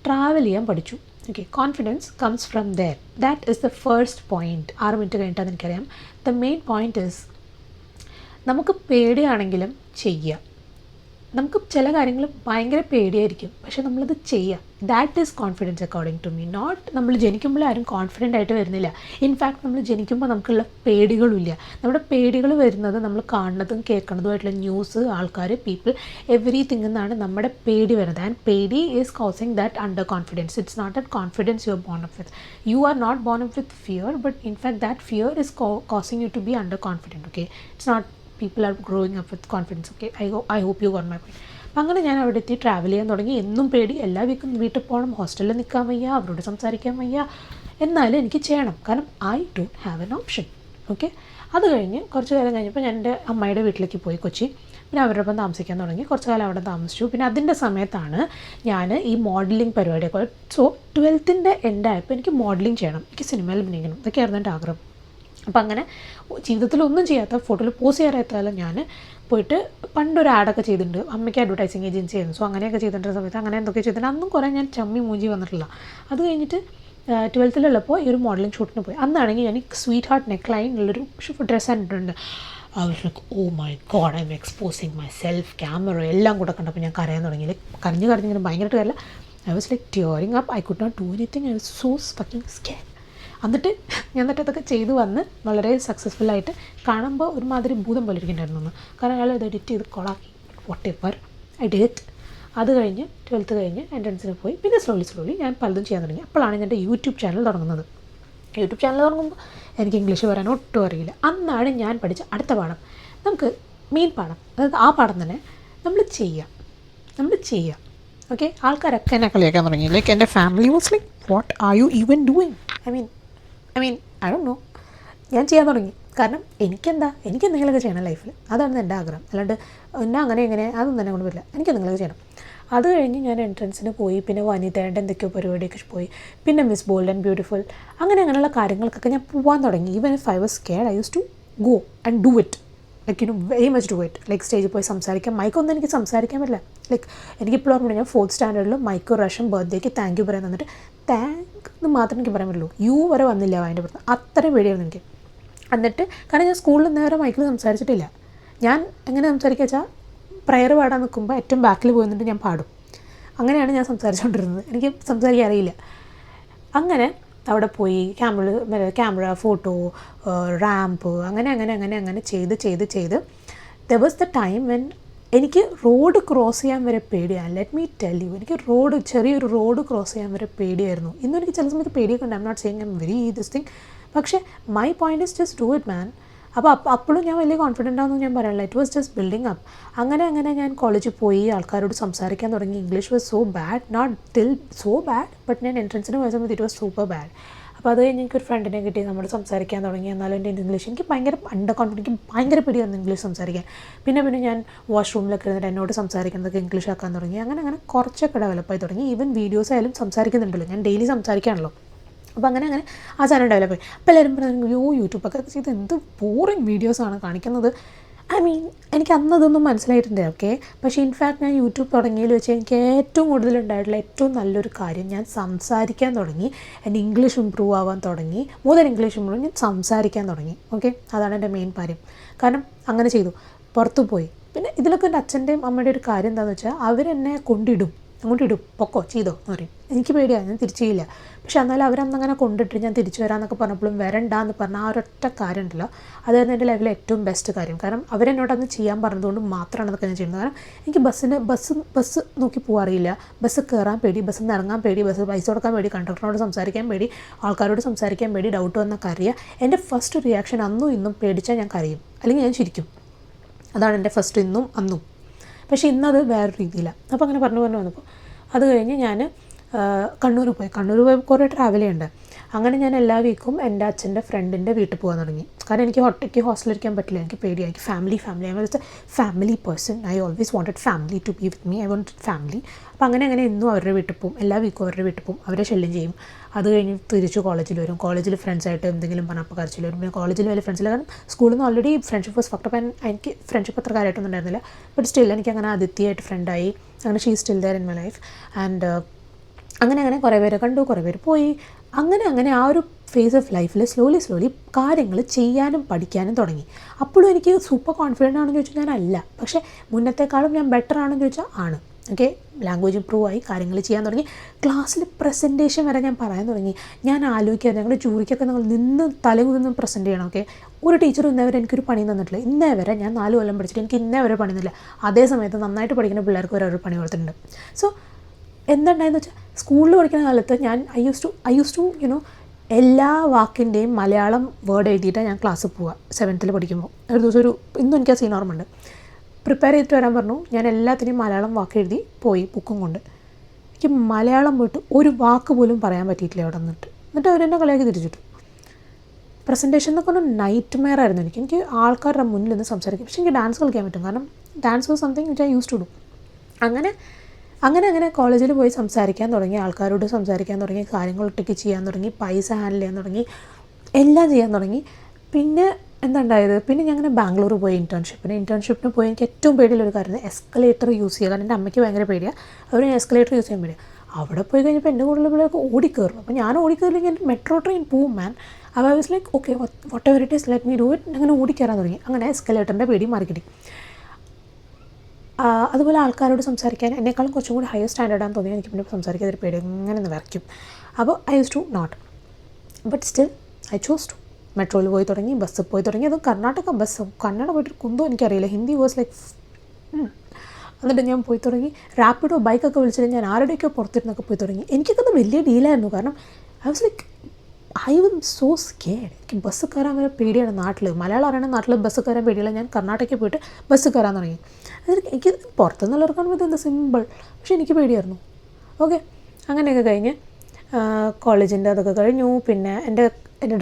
ട്രാവൽ ചെയ്യാൻ പഠിച്ചു. Okay, confidence comes from there. That is the first point. 6 minute കഴിഞ്ഞിട്ട് എനിക്കറിയാം. ദ മെയിൻ പോയിൻറ്റ് ഈസ് നമുക്ക് പേടിയാണെങ്കിലും ചെയ്യുക. നമുക്ക് ചില കാര്യങ്ങൾ ഭയങ്കര പേടിയായിരിക്കും, പക്ഷേ നമ്മളത് ചെയ്യുക. That is confidence according to me. Not നമ്മൾ ജനിക്കുമ്പോൾ ആരും കോൺഫിഡൻ്റ് ആയിട്ട് വരുന്നില്ല. ഇൻഫാക്ട് നമ്മൾ ജനിക്കുമ്പോൾ നമുക്കുള്ള പേടികളുമില്ല. നമ്മുടെ പേടികൾ വരുന്നത് നമ്മൾ കാണുന്നതും കേൾക്കുന്നതുമായിട്ടുള്ള ന്യൂസ്, ആൾക്കാർ, പീപ്പിൾ, എവറിത്തിങ് എന്നാണ് നമ്മുടെ പേടി വരുന്നത്. ആൻഡ് പേടി is causing that under confidence. It's not that confidence you are born up with. You are not born up with fear, but in fact that fear is causing you to be under confident. Okay, it's not people are growing up with confidence. Okay, I hope you got my point. അപ്പം അങ്ങനെ ഞാൻ അവിടെ എത്തി travel ചെയ്യാൻ തുടങ്ങി. എന്നും പേടി, എല്ലാ വീക്കും വീട്ടിൽ പോകണം, ഹോസ്റ്റലിൽ നിൽക്കാൻ വയ്യ, അവരോട് സംസാരിക്കാൻ വയ്യ, എന്നാലും എനിക്ക് ചെയ്യണം, കാരണം I don't have an option. Okay, അത് കഴിഞ്ഞ് കുറച്ച് കാലം കഴിഞ്ഞപ്പോൾ ഞാൻ എൻ്റെ അമ്മയുടെ വീട്ടിലേക്ക് പോയി, കൊച്ചി. പിന്നെ അവരുടെ ഒപ്പം താമസിക്കാൻ തുടങ്ങി. കുറച്ച് കാലം അവിടെ താമസിച്ചു. പിന്നെ അതിൻ്റെ സമയത്താണ് ഞാൻ ഈ മോഡലിംഗ് പരിപാടിയൊക്കെ. സോ 12th എൻഡായപ്പോൾ എനിക്ക് മോഡലിംഗ് ചെയ്യണം, എനിക്ക് സിനിമയിൽ അഭിനയിക്കണം, ഇതൊക്കെയായിരുന്നു എൻ്റെ ആഗ്രഹം. അപ്പം അങ്ങനെ ജീവിതത്തിലൊന്നും ചെയ്യാത്ത, ഫോട്ടോയിൽ പോസ്റ്റ് ചെയ്യാറായത്താലും ഞാൻ പോയിട്ട് പണ്ടൊരു ആഡൊക്കെ ചെയ്തിട്ടുണ്ട്. അമ്മയ്ക്ക് അഡ്വർടൈസിങ് ഏജൻസി ആയിരുന്നു. സോ അങ്ങനെയൊക്കെ ചെയ്തിട്ടുള്ള സമയത്ത് അങ്ങനെ എന്തൊക്കെ ചെയ്തിട്ടുണ്ട്. അന്നും കുറേ ഞാൻ ചമ്മി മൂഞ്ചി വന്നിട്ടില്ല. അത് കഴിഞ്ഞിട്ട് 12th ഈ ഒരു മോഡലിംഗ് ഷൂട്ടിന് പോയി. അന്നാണെങ്കിൽ ഞാൻ സ്വീറ്റ് ഹാർട്ട് നെക്ക് ലൈൻ ഉള്ളൊരു ഡ്രസ്സ് കണ്ടിട്ടുണ്ട്. Oh my god, I am exposing myself, camera എല്ലാം കൂടെ കണ്ടപ്പോൾ ഞാൻ കരയാൻ തുടങ്ങി. കരഞ്ഞിങ്ങനെ ഭയങ്കരമായിട്ട് കരയില്ല. I was like tearing up. I could not do anything. I was so fucking scared. എന്നിട്ട് അതൊക്കെ ചെയ്തു വന്ന് വളരെ സക്സസ്ഫുള്ളായിട്ട് കാണുമ്പോൾ ഒരുമാതിരി ഭൂതം പോലെ ഇരിക്കുന്നുണ്ടായിരുന്നു. കാരണം അയാൾ ഇത് എഡിറ്റ് ചെയ്ത് കൊളാക്കി. Whatever I did it. അത് കഴിഞ്ഞ് 12th കഴിഞ്ഞ് എൻട്രൻസിന് പോയി. പിന്നെ സ്ലോലി ഞാൻ പലതും ചെയ്യാൻ തുടങ്ങി. അപ്പോഴാണ് ഞാൻ എൻ്റെ യൂട്യൂബ് ചാനൽ തുടങ്ങുന്നത്. യൂട്യൂബ് ചാനൽ തുടങ്ങുമ്പോൾ എനിക്ക് ഇംഗ്ലീഷ് പറയാൻ ഒട്ടും അറിയില്ല. അന്നാണ് ഞാൻ പഠിച്ച അടുത്ത പാഠം. നമുക്ക് മെയിൻ പാഠം, അതായത് ആ പാഠം തന്നെ നമ്മൾ ചെയ്യുക. ഓക്കെ, ആൾക്കാരൊക്കെ എന്നെ കളിയാക്കാൻ തുടങ്ങി. ലൈക്ക് എൻ്റെ family was like what are you even doing? I mean I don't no. ഞാൻ ചെയ്യാൻ തുടങ്ങി. കാരണം എനിക്കെന്തെങ്കിലുമൊക്കെ ചെയ്യണം ലൈഫിൽ. അതാണ് എൻ്റെ ആഗ്രഹം. അല്ലാണ്ട് എന്നെ അങ്ങനെ അതൊന്നും തന്നെ കൊണ്ട് വരില്ല. എനിക്കെന്തെങ്കിലുമൊക്കെ ചെയ്യണം. അത് കഴിഞ്ഞ് ഞാൻ എൻട്രൻസിന് പോയി. പിന്നെ വനിതയുടെ എന്തൊക്കെയോ പരിപാടിയൊക്കെ പോയി. പിന്നെ മിസ് ബോൾഡ് ആൻഡ് ബ്യൂട്ടിഫുൾ, അങ്ങനെയുള്ള കാര്യങ്ങൾക്കൊക്കെ ഞാൻ പോകാൻ തുടങ്ങി. Even if I was scared, I use to go and do it. Like very much do it. Like സ്റ്റേജിൽ പോയി സംസാരിക്കാം. മൈക്കൊന്നും എനിക്ക് സംസാരിക്കാൻ പറ്റില്ല. ലൈക്ക് എനിക്കിപ്പോൾ ഓർമ്മ, ഞാൻ 4th സ്റ്റാൻഡേർഡിൽ മൈക്ക് പ്രാവശ്യം ബർത്ത്ഡേക്ക് താങ്ക് യു പറയാൻ തന്നിട്ട് താങ്ക് എന്ന് മാത്രമേ എനിക്ക് പറയാൻ പറ്റുള്ളൂ. യു വരെ വന്നില്ല അതിൻ്റെ പുറത്ത്. അത്രയും പേടിയായിരുന്നു എനിക്ക്. എന്നിട്ട് കാരണം ഞാൻ സ്കൂളിൽ നേരെ മൈക്കിൽ സംസാരിച്ചിട്ടില്ല. ഞാൻ എങ്ങനെ സംസാരിക്കുക വെച്ചാൽ പ്രയർ പാടാൻ നിൽക്കുമ്പോൾ ഏറ്റവും ബാക്കിൽ പോയി നിന്നിട്ട് ഞാൻ പാടും. അങ്ങനെയാണ് ഞാൻ സംസാരിച്ചുകൊണ്ടിരുന്നത്. എനിക്ക് സംസാരിക്കാൻ അറിയില്ല. അങ്ങനെ അവിടെ പോയി ക്യാമറ, ഫോട്ടോ, റാമ്പ്, അങ്ങനെ ചെയ്ത് there was the time when എനിക്ക് റോഡ് ക്രോസ് ചെയ്യാൻ വരെ പേടിയാണ്. ലെറ്റ് മീ ടെൽ യു, എനിക്ക് ചെറിയൊരു റോഡ് ക്രോസ് ചെയ്യാൻ വരെ പേടിയായിരുന്നു. ഇന്നും എനിക്ക് ചില സമയത്ത് പേടിയൊക്കെ ഉണ്ട്. I am not saying I am very this thing. പക്ഷേ my point is just do it man. അപ്പോൾ അപ്പോഴും ഞാൻ വലിയ കോൺഫിഡൻ്റ് ആണെന്ന് ഞാൻ പറയില്ല. It was just building up. അങ്ങനെ ഞാൻ കോളേജിൽ പോയി, ആൾക്കാരോട് സംസാരിക്കാൻ തുടങ്ങി. English was so bad, not till so bad, but ഞാൻ എൻട്രൻസിന് പോയ സമയത്ത് ഇറ്റ് വാസ് സൂപ്പർ ബാഡ്. അപ്പോൾ അത് കഴിഞ്ഞ് എനിക്കൊരു ഫ്രണ്ടിനെ കിട്ടി, നമ്മൾ സംസാരിക്കാൻ തുടങ്ങി. എന്നാലും എൻ്റെ ഇംഗ്ലീഷ് എനിക്ക് ഭയങ്കര അണ്ടർ കോൺഫിഡൻറ്റ്, എനിക്ക് ഭയങ്കര പേടിയായിരുന്നു ഇംഗ്ലീഷ് സംസാരിക്കാൻ. പിന്നെ ഞാൻ വാഷ്റൂമിലൊക്കെ ഇരുന്നിട്ട് എന്നോട് സംസാരിക്കുന്നതൊക്കെ ഇംഗ്ലീഷ് ആക്കാൻ തുടങ്ങി. അങ്ങനെ കുറച്ചൊക്കെ ഡെവലപ്പായി തുടങ്ങി. ഈവൻ വീഡിയോസ് ആയാലും സംസാരിക്കുന്നുണ്ടല്ലോ, ഞാൻ ഡെയിലി സംസാരിക്കാണല്ലോ. അപ്പോൾ അങ്ങനെ ആ ചാനൽ ഡെവലപ്പായി. അപ്പോൾ എല്ലാവരും പറഞ്ഞു യൂട്യൂബൊക്കെ ചെയ്ത് എന്ത് ബോറിങ് വീഡിയോസാണ് കാണിക്കുന്നത്. ഐ മീൻ എനിക്ക് അന്നതൊന്നും മനസ്സിലായിട്ടുണ്ട്. ഓക്കെ, പക്ഷേ ഇൻഫാക്ട് ഞാൻ യൂട്യൂബ് തുടങ്ങിയതിൽ വെച്ച് എനിക്ക് ഏറ്റവും കൂടുതലുണ്ടായിട്ടുള്ള ഏറ്റവും നല്ലൊരു കാര്യം, ഞാൻ സംസാരിക്കാൻ തുടങ്ങി. എൻ്റെ ഇംഗ്ലീഷ് ഇമ്പ്രൂവ് ആവാൻ തുടങ്ങി. ഇംഗ്ലീഷ് ഇമ്പ്രൂവ്, ഞാൻ സംസാരിക്കാൻ തുടങ്ങി. ഓക്കെ, അതാണ് എൻ്റെ മെയിൻ കാര്യം. കാരണം അങ്ങനെ ചെയ്തു, പുറത്തു പോയി. പിന്നെ ഇതിലൊക്കെ എൻ്റെ അച്ഛൻ്റെയും അമ്മയുടെയും ഒരു കാര്യം എന്താണെന്ന് വെച്ചാൽ അവരെന്നെ കൊണ്ടിടും. അങ്ങോട്ട് ഇടും, പൊക്കോ ചെയ്തോ എന്ന് പറയും. എനിക്ക് പേടിയാണ്, ഞാൻ തിരിച്ചു ചെയ്യില്ല. പക്ഷെ എന്നാലും അവരന്നങ്ങനെ കൊണ്ടിട്ട് ഞാൻ തിരിച്ചു വരാമെന്നൊക്കെ പറഞ്ഞപ്പോഴും വരണ്ടാന്ന് പറഞ്ഞ ആ ഒരൊറ്റ കാര്യം ഉണ്ടല്ലോ, അതായിരുന്നു എൻ്റെ ലൈഫിലെ ഏറ്റവും ബെസ്റ്റ് കാര്യം. കാരണം അവരെന്നോടന്ന് ചെയ്യാൻ പറഞ്ഞതുകൊണ്ട് മാത്രമാണ് അതൊക്കെ ഞാൻ ചെയ്യുന്നത്. കാരണം എനിക്ക് ബസ് നോക്കി പോകാറില്ല, ബസ് കയറാൻ പേടി, ബസ്സിൽ നിന്ന് ഇറങ്ങാൻ പേടി, ബസ് പൈസ കൊടുക്കാൻ പേടി, കണ്ടക്ടറിനോട് സംസാരിക്കാൻ പേടി, ആൾക്കാരോട് സംസാരിക്കാൻ പേടി, ഡൗട്ട് വന്നാൽ കരയുക. എൻ്റെ ഫസ്റ്റ് റിയാക്ഷൻ അന്നും ഇന്നും പേടിച്ചാൽ ഞാൻ കരയും, അല്ലെങ്കിൽ ഞാൻ ചിരിക്കും. അതാണ് എൻ്റെ ഫസ്റ്റ് ഇന്നും അന്നും. പക്ഷേ ഇന്നത് വേറെ രീതിയിലാണ്. അപ്പോൾ അങ്ങനെ പറഞ്ഞു വന്നപ്പോൾ അത് കഴിഞ്ഞ് ഞാൻ കണ്ണൂർ പോയി കുറേ ട്രാവൽ ചെയ്യണ്ടേ. അങ്ങനെ ഞാൻ എല്ലാ വീക്കും എൻ്റെ അച്ഛൻ്റെ ഫ്രണ്ടിൻ്റെ വീട്ടിൽ പോകാൻ തുടങ്ങി. കാരണം എനിക്ക് ഒറ്റയ്ക്ക് ഹോസ്റ്റലിരിക്കാൻ പറ്റില്ല, എനിക്ക് പേടിയാണ്. എനിക്ക് family I was a family person. I always wanted family to be with me. I wanted family. അപ്പോൾ അങ്ങനെ എന്നും അവരുടെ വീട്ടിൽ പോകും, എല്ലാ വീക്കും അവരുടെ വീട്ടിൽ പോകും, അവരെ ശല്യം ചെയ്യും. അത് കഴിഞ്ഞ് തിരിച്ച് കോളേജിൽ വരും, കോളേജിൽ ഫ്രണ്ട്സായിട്ട് എന്തെങ്കിലും പറഞ്ഞപ്പോൾ കരച്ചിൽ വരും. പിന്നെ കോളേജിൽ വലിയ ഫ്രണ്ട്സില്ല, കാരണം സ്കൂളിൽ നിന്ന് already friendship was fucked up. എനിക്ക് ഫ്രണ്ട്ഷിപ്പ് അത്ര കാര്യമായിട്ടൊന്നും ഉണ്ടായിരുന്നില്ല. ബട്ട് സ്റ്റിൽ എനിക്കങ്ങനെ ആദിത്യയായിട്ട് ഫ്രണ്ടായി. അങ്ങനെ she still there in my life. And അങ്ങനെ കുറേ പേരെ കണ്ടു, കുറേ പേര് പോയി. അങ്ങനെ ആ ഒരു ഫേസ് ഓഫ് ലൈഫിൽ സ്ലോലി കാര്യങ്ങൾ ചെയ്യാനും പഠിക്കാനും തുടങ്ങി. അപ്പോഴും എനിക്ക് സൂപ്പർ കോൺഫിഡൻ്റ് ആണെന്ന് ചോദിച്ചാൽ ഞാൻ അല്ല, പക്ഷേ മുന്നത്തെക്കാളും ഞാൻ ബെറ്റർ ആണെന്ന് ചോദിച്ചാൽ ആണ്. ഓക്കെ, ലാംഗ്വേജ് ഇമ്പ്രൂവ് ആയി, കാര്യങ്ങൾ ചെയ്യാൻ തുടങ്ങി. ക്ലാസ്സിൽ പ്രസൻറ്റേഷൻ വരെ ഞാൻ പറയാൻ തുടങ്ങി. ഞാൻ ആലോചിക്കാതെ ഞങ്ങളുടെ ജൂറിക്കൊക്കെ നിങ്ങൾ നിന്ന് തലകുന്ന് പ്രസൻറ്റ് ചെയ്യണം. ഓക്കെ, ഒരു ടീച്ചർ ഇന്നേവരെ എനിക്കൊരു പണി തന്നിട്ടില്ല. ഇന്നേവരെ ഞാൻ 4 കൊല്ലം പഠിച്ചിട്ട് എനിക്ക് ഇന്നേവരെ പണി തന്നില്ല. അതേ സമയത്ത് നന്നായിട്ട് പഠിക്കുന്ന പിള്ളേർക്ക് വരെ ഒരു പണി കൊടുത്തിട്ടുണ്ട്. സോ എന്തുണ്ടായെന്ന് വെച്ചാൽ സ്കൂളിൽ പഠിക്കുന്ന കാലത്ത് ഞാൻ ഐ യൂസ് ടു യുനോ എല്ലാ വാക്കിൻ്റെയും മലയാളം വേർഡ് എഴുതിയിട്ടാണ് ഞാൻ ക്ലാസ്സിൽ പോവുക. 7th പഠിക്കുമ്പോൾ ഒരു ദിവസം ഇന്നും എനിക്ക് ആ സീൻ ഓർമ്മയുണ്ട്. പ്രിപ്പയർ ചെയ്തിട്ട് വരാൻ പറഞ്ഞു. ഞാൻ എല്ലാത്തിനെയും മലയാളം വാക്ക് എഴുതി പോയി ബുക്കും കൊണ്ട്. എനിക്ക് മലയാളം പോയിട്ട് ഒരു വാക്ക് പോലും പറയാൻ പറ്റിയിട്ടില്ല അവിടെ എന്നിട്ട് അവരെന്നെ കളിയാക്കി തിരിച്ചിട്ടു. പ്രസൻറ്റേഷൻ എന്നൊക്കെ ഒരു നൈറ്റ് മെയർ ആയിരുന്നു എനിക്ക് ആൾക്കാരുടെ മുന്നിൽ നിന്ന് സംസാരിക്കും. പക്ഷേ എനിക്ക് ഡാൻസ് കളിക്കാൻ പറ്റും, കാരണം dance was something which I use to do. അങ്ങനെ കോളേജിൽ പോയി സംസാരിക്കാൻ തുടങ്ങി, ആൾക്കാരോട് സംസാരിക്കാൻ തുടങ്ങി, കാര്യങ്ങൾ ഒറ്റയ്ക്ക് ചെയ്യാൻ തുടങ്ങി, പൈസ ഹാൻഡിൽ ചെയ്യാൻ തുടങ്ങി, എല്ലാം ചെയ്യാൻ തുടങ്ങി. പിന്നെ എന്തുണ്ടായത്, പിന്നെ ഞാൻ അങ്ങനെ ബാംഗ്ലൂർ പോയി ഇൻറ്റേൺഷിപ്പിന് പോയി. എനിക്ക് ഏറ്റവും പേടിയുള്ളൊരു കാര്യം എസ്കലേറ്റർ യൂസ് ചെയ്യുക. കാരണം എൻ്റെ അമ്മയ്ക്ക് ഭയങ്കര പേടിയാണ്, അവർ എസ്കലേറ്റർ യൂസ് ചെയ്യാൻ പേടിയാണ്. അവിടെ പോയി കഴിഞ്ഞപ്പോൾ എൻ്റെ കൂടുതലുള്ള പിള്ളേർക്ക് ഓടിക്കയറും. അപ്പോൾ ഞാൻ ഓടിക്കയറില്ലെങ്കിൽ എൻ്റെ മെട്രോ ട്രെയിൻ പോവും മാൻ. അപ്പോൾ I was like okay what ever it is let me do it. അങ്ങനെ ഓടിക്കയറാൻ തുടങ്ങി. അങ്ങനെ എസ്കലേറ്ററിൻ്റെ പേടി മാറിക്കിട്ടി. അതുപോലെ ആൾക്കാരോട് സംസാരിക്കാൻ എന്നെക്കാളും കുറച്ചും കൂടി ഹയർ സ്റ്റാൻഡേർഡാന്ന് തോന്നി. എനിക്ക് പിന്നെ സംസാരിക്കാതൊരു പേടി അങ്ങനെ ഒന്ന് വരയ്ക്കും. അപ്പോൾ I use to not, but still I choose to. മെട്രോയിൽ പോയി തുടങ്ങി, ബസ്സിൽ പോയി തുടങ്ങി. അതും കർണാടക ബസ്, കന്നഡ പോയിട്ട് കുന്തോ എനിക്കറിയില്ല, ഹിന്ദി വാസ് ലൈക്ക്. എന്നിട്ട് ഞാൻ പോയി തുടങ്ങി. റാപ്പിഡോ ബൈക്കൊക്കെ വിളിച്ചിട്ട് ഞാൻ ആരുടെയൊക്കെ പുറത്തിരുന്നൊക്കെ പോയി തുടങ്ങി. എനിക്കൊക്കെ അത് വലിയ ഡീലായിരുന്നു, കാരണം I was like I warm so scared. എനിക്ക് ബസ് കയറാൻ വരെ പേടിയാണ്. മലയാളം അറിയണ നാട്ടിൽ ബസ് കയറാൻ പേടിയില്ല. ഞാൻ കർണാടകയ്ക്ക് പോയിട്ട് ബസ് കയറാൻ തുടങ്ങി. എനിക്ക് പുറത്തുനിന്നുള്ളവർക്കാണ് ഇത് സിമ്പിൾ, പക്ഷേ എനിക്ക് പേടിയായിരുന്നു. ഓക്കെ, അങ്ങനെയൊക്കെ കഴിഞ്ഞ് കോളേജിൻ്റെ അതൊക്കെ കഴിഞ്ഞു. പിന്നെ എൻ്റെ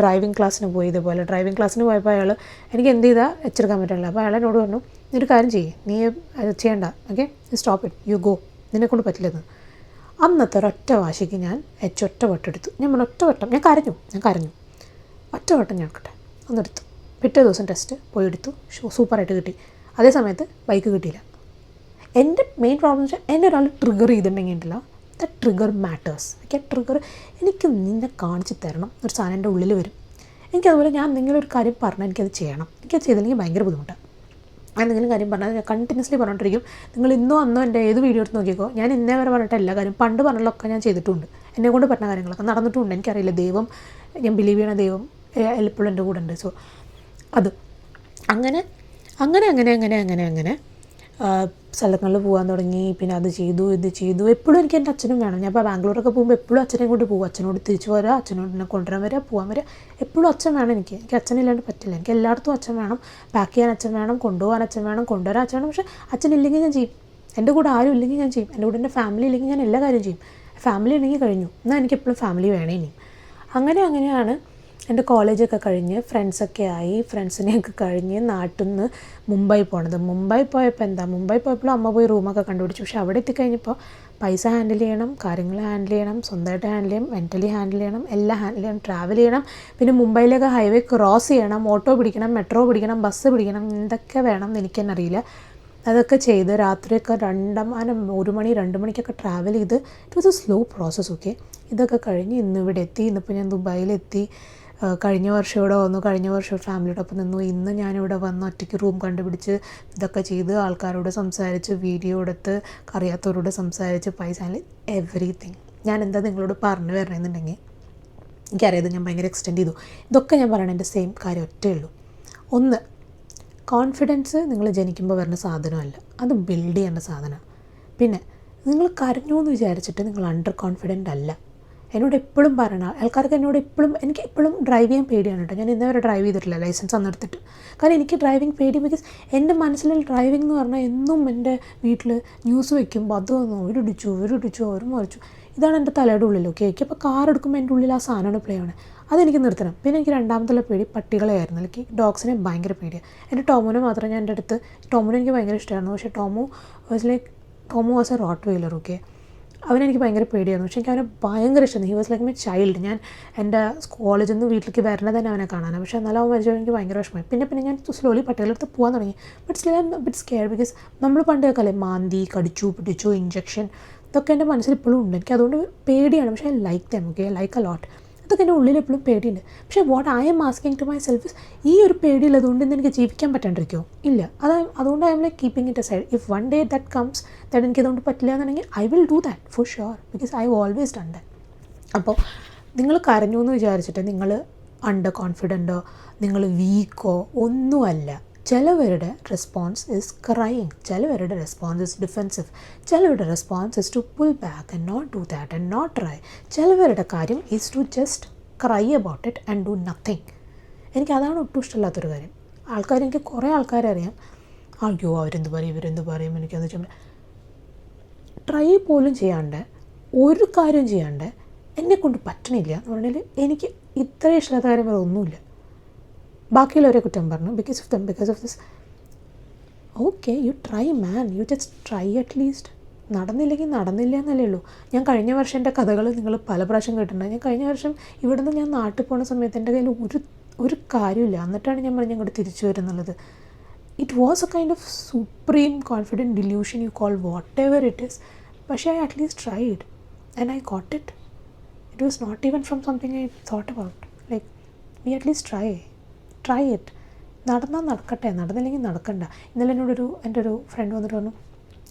ഡ്രൈവിംഗ് ക്ലാസ്സിന് പോയി. ഇതേപോലെ ഡ്രൈവിംഗ് ക്ലാസ്സിന് പോയപ്പോൾ അയാൾ എനിക്ക് എന്ത് ചെയ്താൽ എച്ചെടുക്കാൻ പറ്റില്ല. അപ്പോൾ അയാൾ എന്നോട് പറഞ്ഞു, നീ ഒരു കാര്യം ചെയ്യ്, നീ ചെയ്യണ്ട, okay stop it, you go, നിന്നെക്കൊണ്ട് പറ്റില്ലെന്ന്. അന്നത്തെ ഒരൊറ്റ വാശിക്ക് ഞാൻ ഒറ്റ വട്ടം എടുത്തു. ഞാൻ കരഞ്ഞു. ഒറ്റ വട്ടം ഞാൻ എടുക്കട്ടെ ഒന്നെടുത്തു. പിറ്റേ ദിവസം ടെസ്റ്റ് പോയി എടുത്തു, സൂപ്പറായിട്ട് കിട്ടി. അതേ സമയത്ത് ബൈക്ക് കിട്ടിയില്ല. എൻ്റെ മെയിൻ പ്രോബ്ലം വെച്ചാൽ എന്നെ ഒരാൾ ട്രിഗർ ചെയ്തിട്ടുണ്ടെങ്കിൽ ഉണ്ടല്ലോ, ദ ട്രിഗർ മാറ്റേഴ്സ്. എനിക്ക് നിന്നെ കാണിച്ച് തരണം ഒരു സാധനം എൻ്റെ ഉള്ളിൽ വരും. എനിക്കതുപോലെ ഞാൻ എന്തെങ്കിലും ഒരു കാര്യം പറഞ്ഞാൽ എനിക്കത് ചെയ്യണം. എനിക്കത് ചെയ്തില്ലെങ്കിൽ ഭയങ്കര ബുദ്ധിമുട്ടാണ്. എന്തെങ്കിലും കാര്യം പറഞ്ഞാൽ ഞാൻ കണ്ടിന്യൂസ്ലി പറഞ്ഞിട്ടിരിക്കും. നിങ്ങൾ ഇന്നോ അന്നോ എൻ്റെ ഏത് വീഡിയോ എടുത്ത് നോക്കിക്കോ, ഞാൻ ഇന്നേ വരെ പറഞ്ഞിട്ട് എല്ലാ കാര്യം പണ്ട് പറഞ്ഞതൊക്കെ ഞാൻ ചെയ്തിട്ടുണ്ട്. എന്നെക്കൊണ്ട് പറ്റുന്ന കാര്യങ്ങളൊക്കെ നടന്നിട്ടുണ്ട്. എനിക്കറിയില്ല, ദൈവം, ഞാൻ ബിലീവ് ചെയ്യണ ദൈവം എപ്പോഴും എൻ്റെ കൂടെ ഉണ്ട്. സോ അത് അങ്ങനെ സ്ഥലങ്ങളിൽ പോകാൻ തുടങ്ങി. പിന്നെ അത് ചെയ്തു, ഇത് ചെയ്തു. എപ്പോഴും എനിക്ക് എൻ്റെ അച്ഛനും വേണം. ഞാൻ ഇപ്പോൾ ബാംഗ്ലൂരൊക്കെ പോകുമ്പോൾ എപ്പോഴും അച്ഛനെ കൊണ്ട് പോകും. അച്ഛനോട് തിരിച്ചു വരിക, അച്ഛനോട് എന്നെ കൊണ്ടുവരാൻ വരിക, പോകാൻ വരിക. എപ്പോഴും അച്ഛൻ വേണം എനിക്ക് അച്ഛനില്ലാണ്ട് പറ്റില്ല. എനിക്ക് എല്ലായിടത്തും അച്ഛൻ വേണം. പാക്ക് ചെയ്യാൻ അച്ഛൻ വേണം, കൊണ്ടുപോകാൻ അച്ഛൻ വേണം, കൊണ്ടുവരാൻ അച്ഛൻ വേണം. പക്ഷേ അച്ഛനില്ലെങ്കിൽ ഞാൻ ചെയ്യും. എൻ്റെ കൂടെ ആരും ഇല്ലെങ്കിൽ ഞാൻ ചെയ്യും. എൻ്റെ കൂടെ എൻ്റെ ഫാമിലി ഇല്ലെങ്കിൽ ഞാൻ എല്ലാ കാര്യം ചെയ്യും. ഫാമിലി ഉണ്ടെങ്കിൽ കഴിഞ്ഞു. എന്നാൽ എനിക്ക് എപ്പോഴും ഫാമിലി വേണേ ഇനി. അങ്ങനെയാണ് എൻ്റെ കോളേജൊക്കെ കഴിഞ്ഞ് ഫ്രണ്ട്സൊക്കെ ആയി. ഫ്രണ്ട്സിനെയൊക്കെ കഴിഞ്ഞ് നാട്ടിൽ നിന്ന് മുംബൈ പോണത്. മുംബൈ പോയപ്പോഴും അമ്മ പോയി റൂമൊക്കെ കണ്ടുപിടിച്ചു. പക്ഷെ അവിടെ എത്തിക്കഴിഞ്ഞപ്പോൾ പൈസ ഹാൻഡിൽ ചെയ്യണം, കാര്യങ്ങൾ ഹാൻഡിൽ ചെയ്യണം, സ്വന്തമായിട്ട് ഹാൻഡിൽ ചെയ്യണം, മെൻ്റലി ഹാൻഡിൽ ചെയ്യണം, എല്ലാം ഹാൻഡിൽ ചെയ്യണം, ട്രാവൽ ചെയ്യണം. പിന്നെ മുംബൈയിലേക്ക് ഹൈവേ ക്രോസ് ചെയ്യണം, ഓട്ടോ പിടിക്കണം, മെട്രോ പിടിക്കണം, ബസ് പിടിക്കണം, എന്തൊക്കെ വേണം എന്ന് എനിക്ക് തന്നെ അറിയില്ല. അതൊക്കെ ചെയ്ത് രാത്രിയൊക്കെ 1 മണി 2 മണിക്കൊക്കെ ട്രാവൽ ചെയ്ത് it was A slow process. Okay, ഇതൊക്കെ കഴിഞ്ഞ് ഇന്നിവിടെ എത്തി. ഇന്നിപ്പോൾ ഞാൻ ദുബായിലെത്തി. കഴിഞ്ഞ വർഷം ഇവിടെ വന്നു, കഴിഞ്ഞ വർഷം ഫാമിലിയുടെ ഒപ്പം നിന്നു, ഇന്ന് ഞാനിവിടെ വന്ന് ഒറ്റയ്ക്ക് റൂം കണ്ടുപിടിച്ച് ഇതൊക്കെ ചെയ്ത് ആൾക്കാരോട് സംസാരിച്ച് വീഡിയോ എടുത്ത് അറിയാത്തവരോട് സംസാരിച്ച് പൈസ എവറിത്തിങ്. ഞാൻ എന്താ നിങ്ങളോട് പറഞ്ഞു വരണമെന്നുണ്ടെങ്കിൽ എനിക്കറിയാതെ ഞാൻ ഭയങ്കര എക്സ്റ്റെൻഡ് ചെയ്തു. ഇതൊക്കെ ഞാൻ പറയണ എൻ്റെ സെയിം കാര്യം ഒറ്റേ ഉള്ളൂ. ഒന്ന്, കോൺഫിഡൻസ് നിങ്ങൾ ജനിക്കുമ്പോൾ വരുന്ന സാധനമല്ല, അത് ബിൽഡ് ചെയ്യേണ്ട സാധനമാണ്. പിന്നെ നിങ്ങൾ കരഞ്ഞു എന്ന് വിചാരിച്ചിട്ട് നിങ്ങൾ അണ്ടർ കോൺഫിഡൻ്റ് അല്ല. എന്നോട് എപ്പോഴും പറയണം ആൾക്കാർക്ക്, എനിക്ക് എപ്പോഴും ഡ്രൈവ് ചെയ്യാൻ പേടിയാണ് കേട്ടോ. ഞാൻ ഇന്നേ വരെ ഡ്രൈവ് ചെയ്തിട്ടില്ല ലൈസൻസ് അന്നെടുത്തിട്ട്. കാരണം എനിക്ക് ഡ്രൈവിംഗ് പേടി, ബിക്കോസ് എൻ്റെ മനസ്സിൽ ഡ്രൈവിംഗ് എന്ന് പറഞ്ഞാൽ എന്നും എൻ്റെ വീട്ടിൽ ന്യൂസ് വയ്ക്കുമ്പോൾ അത് വന്നു ഇവരിടിച്ചു അവർ മറിച്ചു, ഇതാണ് എൻ്റെ തലയുടെ ഉള്ളിൽ. ഓക്കെ, അപ്പോൾ കാർ എടുക്കുമ്പോൾ എൻ്റെ ഉള്ളിൽ ആ സാധനമാണ് പ്ലേ ആണ്. അതെനിക്ക് നിർത്തണം. പിന്നെ എനിക്ക് രണ്ടാമത്തുള്ള പേടി പട്ടികളെയായിരുന്നു. എനിക്ക് ഡോഗ്സിനെ ഭയങ്കര പേടിയാണ്. എൻ്റെ ടോമോനെ മാത്രം ഞാൻ എൻ്റെ അടുത്ത്, ടോമോനെ എനിക്ക് ഭയങ്കര ഇഷ്ടമായിരുന്നു. പക്ഷേ Tomo was a rottweiler. Okay, അവനെനിക്ക് ഭയങ്കര പേടിയായിരുന്നു. പക്ഷേ എനിക്ക് അവനെ ഭയങ്കര ഇഷ്ടമായിരുന്നു. He was like my child. ഞാൻ എൻ്റെ കോളേജിൽ നിന്ന് വീട്ടിലേക്ക് വരണത് തന്നെ അവനെ കാണാനാണ്. പക്ഷേ എന്നാലും അവൻ മരിച്ചപ്പോൾ എനിക്ക് ഭയങ്കര വിഷമമായി. പിന്നെ ഞാൻ സ്ലോലി പട്ടികളെടുത്ത് പോകാൻ തുടങ്ങി. But still I M bit scared, because നമ്മൾ പണ്ട് കേൾക്കല്ലേ മാന്തി, കടിച്ചു, പിടിച്ചു, ഇഞ്ചക്ഷൻ, ഇതൊക്കെ എൻ്റെ മനസ്സിൽ ഇപ്പോഴും ഉണ്ട്. എനിക്ക് അതുകൊണ്ട് പേടിയാണ്. പക്ഷേ I like them. Okay, I like a lot. അതൊക്കെ എൻ്റെ ഉള്ളിൽ എപ്പോഴും പേടിയുണ്ട്. പക്ഷേ what I am asking to myself is, ഈ ഒരു പേടിയുള്ളതുകൊണ്ട് ഇന്ന് എനിക്ക് ജീവിക്കാൻ പറ്റാണ്ടിരിക്കുമോ? ഇല്ല. അതുകൊണ്ട് I am like keeping it aside. If one day that comes that എനിക്ക് അതുകൊണ്ട് പറ്റില്ല എന്നുണ്ടെങ്കിൽ I will do that for sure, because I always done that. അപ്പോൾ നിങ്ങൾ കരഞ്ഞു എന്ന് വിചാരിച്ചിട്ട് നിങ്ങൾ അണ്ടർ കോൺഫിഡൻറ്റോ നിങ്ങൾ വീക്കോ ഒന്നുമല്ല. ചിലവരുടെ റെസ്പോൺസ് ഇസ് ക്രൈയിങ്, ചിലവരുടെ റെസ്പോൺസ് ഇസ് ഡിഫെൻസീവ്, ചിലവരുടെ response is to pull back and not do that and not try. ചിലവരുടെ കാര്യം is to just cry about it and do nothing. എനിക്കതാണ് ഒട്ടും ഇഷ്ടമില്ലാത്തൊരു കാര്യം. എനിക്ക് കുറേ ആൾക്കാരറിയാം, അയ്യോ അവരെന്ത് പറയും ഇവരെന്ത് പറയും, എനിക്കെന്ന് വെച്ചാൽ ട്രൈ പോലും ചെയ്യാണ്ട്, ഒരു കാര്യം ചെയ്യാണ്ട് എന്നെക്കൊണ്ട് പറ്റണില്ല എന്ന് പറഞ്ഞാൽ എനിക്ക് ഇത്രയും ഇഷ്ടമില്ലാത്ത കാര്യം വേറെ ഒന്നുമില്ല. ബാക്കിയുള്ളവരെ കുറ്റം പറഞ്ഞു because of this. Okay, you try man, you just try at least. നടന്നില്ലെങ്കിൽ നടന്നില്ല എന്നല്ലേ ഉള്ളൂ. ഞാൻ കഴിഞ്ഞ വർഷം എൻ്റെ കഥകൾ നിങ്ങൾ പല പ്രാവശ്യം കേട്ടിട്ടുണ്ട്. ഞാൻ കഴിഞ്ഞ വർഷം ഇവിടെ നിന്ന് ഞാൻ നാട്ടിൽ പോകുന്ന സമയത്ത് എൻ്റെ കയ്യിൽ ഒരു കാര്യമില്ല. എന്നിട്ടാണ് ഞാൻ പറഞ്ഞ് അങ്ങോട്ട് തിരിച്ചു വരുന്നുള്ളത്. It was a kind of supreme confident delusion, you call whatever it is. പക്ഷേ I at least tried and I got it. It was not even from something I thought about. Like we at least try it. നടന്നാൽ നടക്കട്ടെ, നടന്നില്ലെങ്കിൽ നടക്കണ്ട. ഇന്നലെ എൻ്റെ ഒരു front വന്നിട്ട് പറഞ്ഞു,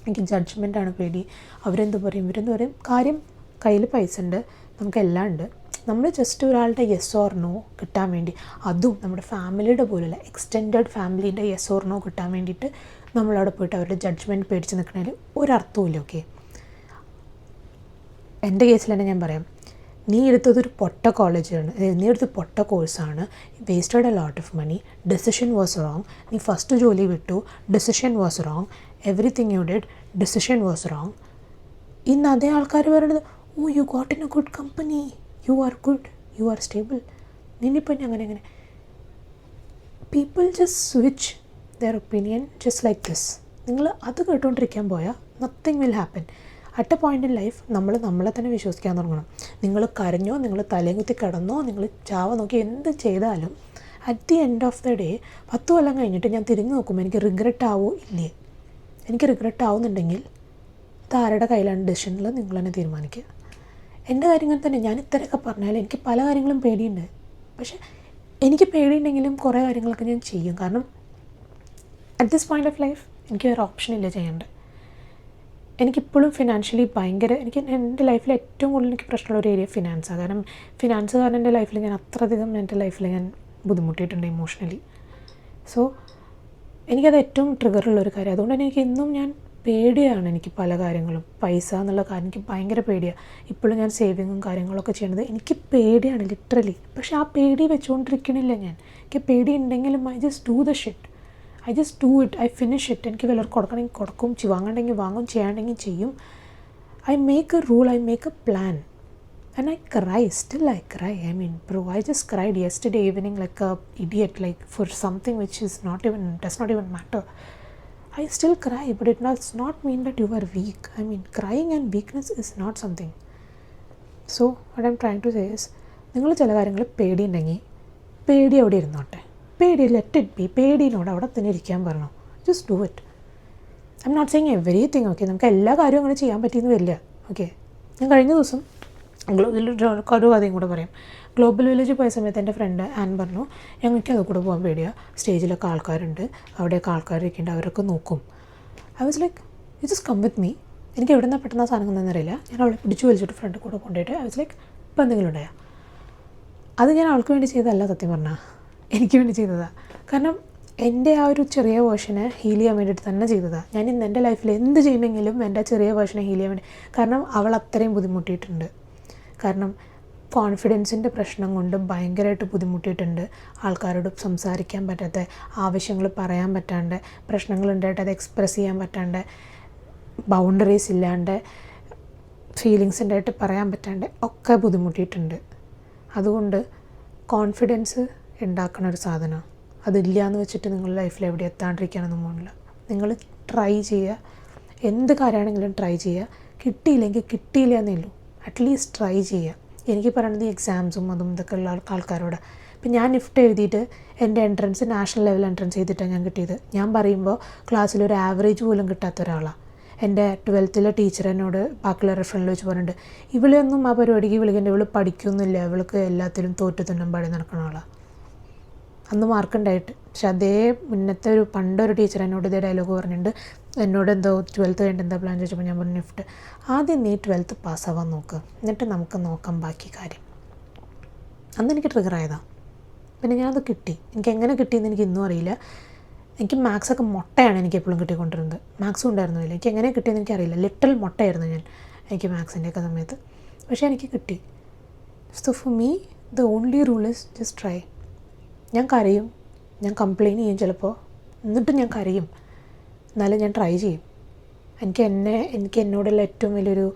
എനിക്ക് ജഡ്ജ്മെൻറ്റാണ് പേടി, അവരെന്ത് പറയും ഇവരെന്ത് പറയും. കാര്യം കയ്യിൽ പൈസ ഉണ്ട്, നമുക്കെല്ലാം ഉണ്ട്. നമ്മൾ ജസ്റ്റ് ഒരാളുടെ യെസ് ഓർ നോ കിട്ടാൻ വേണ്ടി, അതും നമ്മുടെ ഫാമിലിയുടെ പോലുള്ള എക്സ്റ്റെൻഡഡ് ഫാമിലീൻ്റെ യെസ് ഓർ നോ കിട്ടാൻ വേണ്ടിയിട്ട് നമ്മളവിടെ പോയിട്ട് അവരുടെ ജഡ്ജ്മെൻറ്റ് പേടിച്ച് നിൽക്കണതിൽ ഒരർത്ഥവുമില്ല. ഓക്കെ, എൻ്റെ കേസിൽ തന്നെ ഞാൻ പറയാം, നീ എടുത്തതൊരു പൊട്ട കോളേജാണ്, നീ എടുത്തത് പൊട്ട കോഴ്സാണ്, wasted a lot of money, decision was wrong. നീ ഫസ്റ്റ് ജോലി വിട്ടു, decision was wrong. Everything you did, decision was wrong. ഇന്ന് അതേ ആൾക്കാർ പറയുന്നത്, oh you got in a good company, you are good, you are stable. നിന്നിപ്പം അങ്ങനെ people just switch their opinion just like this. നിങ്ങൾ അത് കേട്ടുകൊണ്ടിരിക്കാൻ പോയാൽ nothing will happen. At a point in life നമ്മളെ തന്നെ വിശ്വസിക്കാൻ തുടങ്ങണം. നിങ്ങൾ കരഞ്ഞോ, നിങ്ങൾ തലയും കുത്തി കിടന്നോ, നിങ്ങൾ ചാവ നോക്കി എന്ത് ചെയ്താലും at the end of the day 10 കൊല്ലം കഴിഞ്ഞിട്ട് ഞാൻ തിരിഞ്ഞു നോക്കുമ്പോൾ എനിക്ക് റിഗ്രറ്റ് ആവോ ഇല്ലേ? എനിക്ക് റിഗ്രറ്റ് ആവുന്നുണ്ടെങ്കിൽ ഇത് ആരുടെ കയ്യിലാണ് ഡിസിഷനിൽ നിങ്ങൾ തന്നെ തീരുമാനിക്കുക. എൻ്റെ കാര്യങ്ങൾ തന്നെ ഞാൻ ഇത്രയൊക്കെ പറഞ്ഞാൽ എനിക്ക് പല കാര്യങ്ങളും പേടിയുണ്ട്. പക്ഷേ എനിക്ക് പേടിയുണ്ടെങ്കിലും കുറേ കാര്യങ്ങളൊക്കെ ഞാൻ ചെയ്യും. കാരണം at this point of life എനിക്ക് വേറെ ഓപ്ഷനില്ല ചെയ്യേണ്ടത്. എനിക്കിപ്പോഴും ഫിനാൻഷ്യലി എനിക്ക് എൻ്റെ ലൈഫിൽ ഏറ്റവും കൂടുതൽ എനിക്ക് പ്രശ്നമുള്ള ഒരു ഏരിയ ഫിനാൻസാണ്. കാരണം ഫിനാൻസ് കാരണം എൻ്റെ ലൈഫിൽ ഞാൻ അത്രയധികം എൻ്റെ ലൈഫിൽ ഞാൻ ബുദ്ധിമുട്ടിയിട്ടുണ്ട് ഇമോഷണലി. സോ എനിക്കത് ഏറ്റവും ട്രിഗറുള്ളൊരു കാര്യം. അതുകൊണ്ട് തന്നെ എനിക്ക് എന്നും ഞാൻ പേടിയാണ്. എനിക്ക് പല കാര്യങ്ങളും പൈസ എന്നുള്ള കാര്യം എനിക്ക് ഭയങ്കര പേടിയാണ്. ഇപ്പോഴും ഞാൻ സേവിങ്ങും കാര്യങ്ങളൊക്കെ ചെയ്യണത് എനിക്ക് പേടിയാണ് ലിറ്ററലി. പക്ഷേ ആ പേടി വെച്ചുകൊണ്ടിരിക്കണില്ല ഞാൻ. എനിക്ക് പേടി ഉണ്ടെങ്കിലും I just do the shit. I just do it, I finish it. എനിക്ക് വല്ലവർക്ക് കൊടുക്കണമെങ്കിൽ കൊടുക്കും, വാങ്ങണമെങ്കിൽ വാങ്ങും, ചെയ്യാണ്ടെങ്കിൽ ചെയ്യും. I make A rule, I make A plan and I cry, still I cry. I mean bro, I just cried yesterday evening like a idiot, like for something which does not even matter. I still cry, but it does not mean that you are weak. I mean crying and weakness is not something. So what I'm trying to say is, നിങ്ങൾ ചില കാര്യങ്ങൾ പേടിയുണ്ടെങ്കിൽ പേടി അവിടെ ഇരുന്നോട്ടെ. പേടി let it be. പേടിയിനോട് അവിടെ തന്നെ ഇരിക്കാൻ പറഞ്ഞു. Just do it. I am not saying everything. Okay, നമുക്ക് എല്ലാ കാര്യവും അങ്ങനെ ചെയ്യാൻ പറ്റിയെന്ന് വരില്ല. ഓക്കെ, ഞാൻ കഴിഞ്ഞ ദിവസം ഇതിലൊരു കഥയും കൂടെ പറയാം. ഗ്ലോബൽ വില്ലേജ് പോയ സമയത്ത് എൻ്റെ ഫ്രണ്ട് ആൻ പറഞ്ഞു, ഞങ്ങൾക്ക് അത് കൂടെ പോകാൻ പേടിയാണ്, സ്റ്റേജിലൊക്കെ ആൾക്കാരുണ്ട്, അവിടെയൊക്കെ ആൾക്കാരൊക്കെ ഉണ്ട്, അവരൊക്കെ നോക്കും. I was like you just come with me. എനിക്ക് എവിടെ നിന്നാണ് പെട്ടെന്ന് ആ സാധനം ഒന്നറിയില്ല. ഞാൻ അവളെ പിടിച്ചു വലിച്ചിട്ട് ഫ്രണ്ട് കൂടെ കൊണ്ടുപോയിട്ട് ഐ വാസ് ലൈക്ക് ഇപ്പം എന്തെങ്കിലും ഉണ്ടായാൽ. അത് ഞാൻ അവൾക്ക് വേണ്ടി ചെയ്തതല്ല, സത്യം പറഞ്ഞാൽ എനിക്ക് വേണ്ടി ചെയ്തതാണ്. കാരണം എൻ്റെ ആ ഒരു ചെറിയ വേർഷനെ ഹീൽ ചെയ്യാൻ വേണ്ടിയിട്ട് തന്നെ ചെയ്തതാണ്. ഞാൻ ഇന്ന് എൻ്റെ ലൈഫിൽ എന്ത് ചെയ്യണമെങ്കിലും എൻ്റെ ചെറിയ വേർഷനെ ഹീൽ ചെയ്യാൻ വേണ്ടി. കാരണം അവൾ അത്രയും ബുദ്ധിമുട്ടിയിട്ടുണ്ട്. കാരണം കോൺഫിഡൻസിൻ്റെ പ്രശ്നം കൊണ്ട് ഭയങ്കരമായിട്ട് ബുദ്ധിമുട്ടിയിട്ടുണ്ട്. ആൾക്കാരോട് സംസാരിക്കാൻ പറ്റാത്ത, ആവശ്യങ്ങൾ പറയാൻ പറ്റാണ്ട്, പ്രശ്നങ്ങളുണ്ടായിട്ട് അത് എക്സ്പ്രസ് ചെയ്യാൻ പറ്റാണ്ട്, ബൗണ്ടറീസ് ഇല്ലാണ്ട്, ഫീലിങ്സ് ഉണ്ടായിട്ട് പറയാൻ പറ്റാണ്ട് ഒക്കെ ബുദ്ധിമുട്ടിയിട്ടുണ്ട്. അതുകൊണ്ട് കോൺഫിഡൻസ് ഉണ്ടാക്കുന്ന ഒരു സാധനമാണ്. അതില്ല എന്ന് വെച്ചിട്ട് നിങ്ങൾ ലൈഫിൽ എവിടെ എത്താണ്ടിരിക്കാനൊന്നും പോകണില്ല. നിങ്ങൾ ട്രൈ ചെയ്യുക, എന്ത് കാര്യമാണെങ്കിലും ട്രൈ ചെയ്യുക. കിട്ടിയില്ലെങ്കിൽ കിട്ടിയില്ല എന്നേ ഉള്ളൂ, അറ്റ്ലീസ്റ്റ് ട്രൈ ചെയ്യുക. എനിക്ക് പറയുന്നത് ഈ എക്സാംസും അതും ഇതൊക്കെ ഉള്ള ആൾക്കാരോട്. ഇപ്പം ഞാൻ നിഫ്റ്റ് എഴുതിയിട്ട് എൻ്റെ എൻട്രൻസ് നാഷണൽ ലെവൽ എൻട്രൻസ് ചെയ്തിട്ടാണ് ഞാൻ കിട്ടിയത്. ഞാൻ പറയുമ്പോൾ ക്ലാസ്സിലൊരു ആവറേജ് പോലും കിട്ടാത്ത ഒരാളാണ്. എൻ്റെ 12th ടീച്ചർ എന്നോട് ബാക്കിയുള്ളവരുടെ ഫ്രണ്ടിൽ വെച്ച് പറഞ്ഞിട്ടുണ്ട്, ഇവളെയൊന്നും ആ പരിപാടിക്ക് വിളിക്കേണ്ട, ഇവൾ പഠിക്കൊന്നുമില്ല, ഇവൾക്ക് എല്ലാത്തിലും തോറ്റ് തിന്നും പാടി നടക്കുന്ന ആളാണ്. അന്ന് മാർക്കുണ്ടായിട്ട്. പക്ഷെ അതേ മുന്നത്തെ പണ്ടൊരു ടീച്ചർ എന്നോട് ഇതേ ഡയലോഗ് പറഞ്ഞിട്ടുണ്ട്. എന്നോട് എന്തോ 12th കഴിഞ്ഞിട്ട് എന്താ പ്ലാൻ ചോദിച്ചപ്പോൾ ഞാൻ പറഞ്ഞു, നിഫ്റ്റ് ആദ്യം നീ 12th പാസ്സാവാൻ നോക്കുക, എന്നിട്ട് നമുക്ക് നോക്കാം ബാക്കി കാര്യം. അന്ന് എനിക്ക് ട്രിഗർ ആയതാണ്. പിന്നെ ഞാനത് കിട്ടി. എനിക്ക് എങ്ങനെ കിട്ടിയെന്ന് എനിക്ക് ഇന്നും അറിയില്ല. എനിക്ക് മാത്സൊക്കെ മുട്ടയാണ് എനിക്ക് എപ്പോഴും കിട്ടിക്കൊണ്ടിരുന്നത്. മാത്സും ഉണ്ടായിരുന്നില്ല. എനിക്ക് എങ്ങനെ കിട്ടിയെന്ന് എനിക്കറിയില്ല. ലിറ്റിൽ മുട്ടയായിരുന്നു എനിക്ക് മാത്സിൻ്റെയൊക്കെ സമയത്ത്. പക്ഷേ എനിക്ക് കിട്ടി. So for me the only rule is just try. ഞാൻ കരയും, ഞാൻ കംപ്ലയിൻറ്റ് ചെയ്യും ചിലപ്പോൾ, എന്നിട്ടും ഞാൻ കരയും, എന്നാലും ഞാൻ ട്രൈ ചെയ്യും. എനിക്ക് എന്നോടുള്ള ഏറ്റവും വലിയൊരു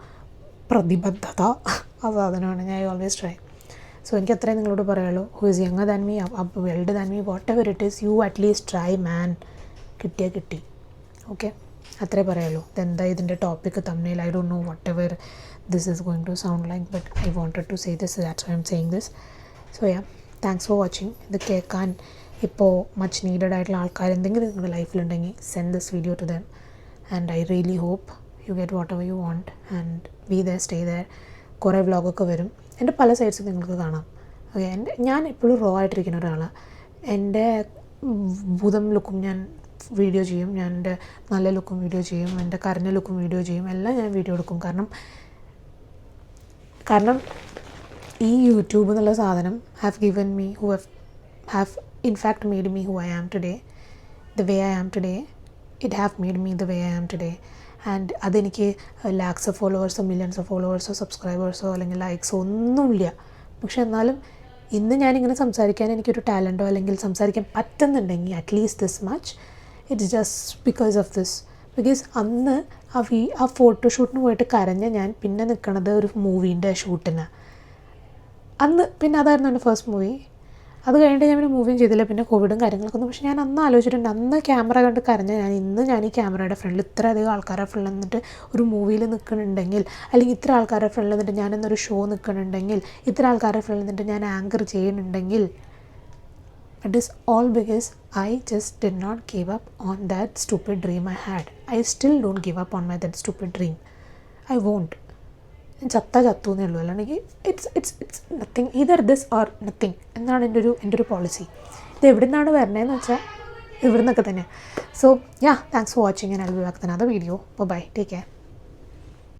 പ്രതിബദ്ധത ആ സാധനമാണ്. ഞാൻ ഓൾവേസ് ട്രൈ. സോ എനിക്ക് അത്രയും നിങ്ങളോട് പറയുള്ളൂ. Who is younger than me, elder than me, whatever it is, you at least try man. കിട്ടിയാൽ കിട്ടി. ഓക്കെ, അത്രേ പറയുള്ളൂ. ഇതെന്താ ഇതിൻ്റെ ടോപ്പിക് തമ്മിൽ, I don't know whatever this is going to sound like, but I wanted to say this, that's why I'm saying this. So yeah, thanks for watching. ഇത് കേൾക്കാൻ ഇപ്പോൾ മച്ച് നീഡഡ് ആയിട്ടുള്ള ആൾക്കാർ എന്തെങ്കിലും നിങ്ങളുടെ ലൈഫിലുണ്ടെങ്കിൽ send this video to them. And I really hope you get whatever you want and be there, stay there. കുറേ വ്ളോഗൊക്കെ വരും. എൻ്റെ പല സൈഡ്സും നിങ്ങൾക്ക് കാണാം. ഓക്കെ, ഞാൻ എപ്പോഴും റോ ആയിട്ടിരിക്കുന്ന ഒരാളാണ്. എൻ്റെ ഭൂതം ലുക്കും ഞാൻ വീഡിയോ ചെയ്യും, ഞാൻ എൻ്റെ നല്ല ലുക്കും വീഡിയോ ചെയ്യും, എൻ്റെ കരഞ്ഞ ലുക്കും വീഡിയോ ചെയ്യും, എല്ലാം ഞാൻ വീഡിയോ എടുക്കും. കാരണം ഈ യൂട്യൂബ് എന്നുള്ള സാധനം have given me, have in fact made me who I am today, the way I am today. It have made me the way I am today. And അതെനിക്ക് ലാക്സ് ഓഫ് ഫോളോവേഴ്സോ മില്യൺസ് ഓഫ് ഫോളോവേഴ്സോ സബ്സ്ക്രൈബേഴ്സോ അല്ലെങ്കിൽ ലൈക്സോ ഒന്നുമില്ല. പക്ഷെ എന്നാലും ഇന്ന് ഞാനിങ്ങനെ സംസാരിക്കാൻ എനിക്കൊരു ടാലൻറ്റോ അല്ലെങ്കിൽ സംസാരിക്കാൻ പറ്റുന്നുണ്ടെങ്കിൽ at least this much, it's just because of this. Because അന്ന് ആ ഫോട്ടോഷൂട്ടിന് പോയിട്ട് കരഞ്ഞ ഞാൻ പിന്നെ നിൽക്കണത് ഒരു മൂവീൻ്റെ ഷൂട്ടിന്. അന്ന് പിന്നെ അതായിരുന്നു എൻ്റെ ഫസ്റ്റ് മൂവി. അത് കഴിഞ്ഞിട്ട് ഞാൻ പിന്നെ മൂവിയും ചെയ്തില്ല, പിന്നെ കോവിഡും കാര്യങ്ങളൊക്കെ ഒന്നും. പക്ഷേ ഞാൻ അന്ന് ആലോചിച്ചിട്ടുണ്ട്, അന്ന് ക്യാമറ കണ്ട് കരഞ്ഞ ഞാൻ ഈ ക്യാമറയുടെ ഫ്രണ്ടിൽ ഇത്രയധികം ആൾക്കാരുടെ ഫ്രണ്ടിൽ നിന്നിട്ട് ഒരു മൂവിയിൽ നിൽക്കുന്നുണ്ടെങ്കിൽ, അല്ലെങ്കിൽ ഇത്ര ആൾക്കാരുടെ ഫ്രണ്ടിൽ നിന്നിട്ട് ഞാനെന്നൊരു ഷോ നിൽക്കുന്നുണ്ടെങ്കിൽ, ഇത്ര ആൾക്കാരുടെ ഫ്രണ്ടിൽ നിന്നിട്ട് ഞാൻ ആങ്കർ ചെയ്യുന്നുണ്ടെങ്കിൽ, it is all because I just did not give up on that stupid dream I had. I still don't give up on my that stupid dream. I won't. ചത്തു എന്നേ ഉള്ളൂ. അല്ലാണ്ടെങ്കിൽ it's nothing, either this or nothing എന്നാണ് എൻ്റെ ഒരു policy. ഇത് എവിടെ നിന്നാണ് വരണേന്ന് വെച്ചാൽ ഇവിടെ നിന്നൊക്കെ തന്നെ. So yeah, thanks for watching and I will be back with another video. Bye, take care.